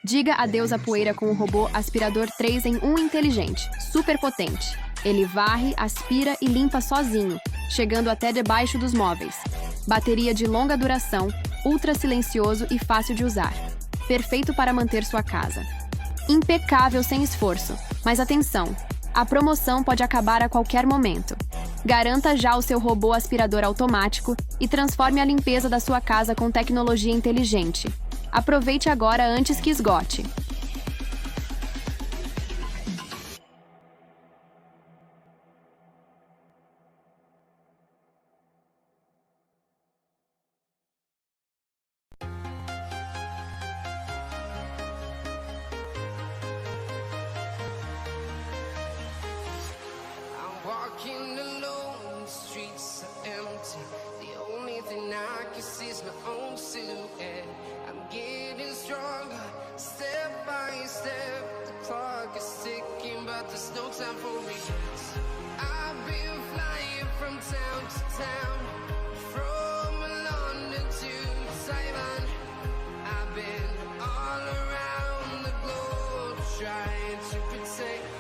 Diga adeus à poeira com o robô Aspirador 3 em 1 inteligente, super potente. Ele varre, aspira e limpa sozinho, chegando até debaixo dos móveis. Bateria de longa duração, ultra silencioso e fácil de usar. Perfeito para manter sua casa. Impecável sem esforço. Mas atenção, a promoção pode acabar a qualquer momento. Garanta já o seu robô aspirador automático e transforme a limpeza da sua casa com tecnologia inteligente. Aproveite agora antes que esgote. Walking alone, the streets are empty. The only thing I can see is my own silhouette. I'm getting stronger, step by step. The clock is ticking, but there's no time for regrets. I've been flying from town to town, from London to Taiwan. I've been all around the globe trying to protect